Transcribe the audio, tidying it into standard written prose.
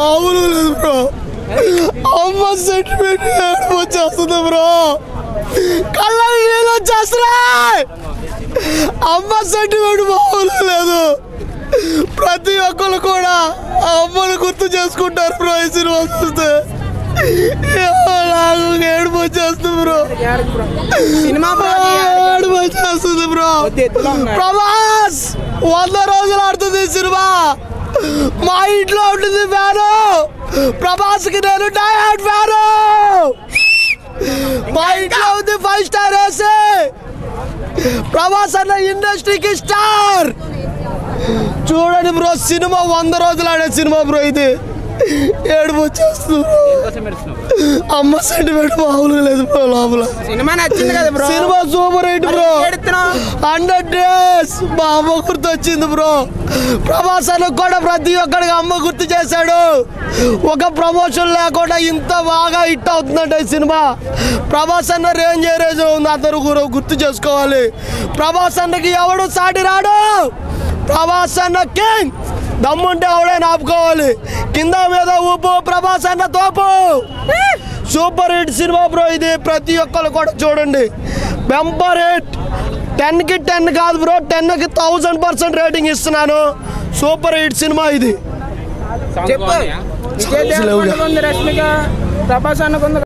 మామూలు లేదు బ్రో. అమ్మ సెంటిమెంట్ వచ్చేస్తుంది బ్రో, కళ్ళ నీళ్ళు వచ్చేస్తున్నాయి. అమ్మ సెంటిమెంట్ మామూలు లేదు. ప్రతి ఒక్కరు కూడా ఆ అమ్మను గుర్తు చేసుకుంటారు బ్రో. ఈ సినిమా చూస్తే నాకు ఏడుపు వచ్చేస్తుంది బ్రో, ఏడుపు వచ్చేస్తుంది బ్రో. ప్రభాస్ 100 రోజులు ఆడుతుంది సినిమా. మా ఇంట్లో ఉంటుంది ఫ్యాను. ప్రభాస్కి నేను డైహార్డ్ ఫ్యాను. మా ఇంట్లో ఉంది 5 స్టార్ వేసి. ప్రభాస్ అన్న ఇండస్ట్రీకి స్టార్. చూడండి బ్రో, సినిమా 100 రోజులు ఆడే సినిమా బ్రో. ఇది ఏడుపు వచ్చేస్తుంది. అమ్మ సెంటిమెంట్ మామూలుగా లేదు బ్రో. లోపల cinema super hit bro. 100 days మా అమ్మ గుర్తు వచ్చింది బ్రో. ప్రభాస్ అన్న కూడా ప్రతి ఒక్కడికి అమ్మ గుర్తు చేశాడు. ఒక ప్రమోషన్ లేకుండా ఇంత బాగా హిట్ అవుతుందంటే ఈ సినిమా. ప్రభాస్ అన్న రేంజ్ ఉంది, అందరూ గుర్తు చేసుకోవాలి. ప్రభాస్ అన్నకి ఎవడు సాటి రాడు. ప్రభాస్ అన్న కింగ్. దమ్ముంటే ఎవడైనా ఆపుకోవాలి. కింద మీద ఊపు, ప్రభాస్ అన్న తోపు. సూపర్ హిట్ సినిమా బ్రో ఇది. ప్రతి ఒక్కరు కూడా చూడండి. Bumper hit. 10కి 10 కాదు బ్రో, 10కి 1000% రేటింగ్ ఇస్తున్నాను. సూపర్ హిట్ సినిమా ఇది. ప్రభాస్ అన్న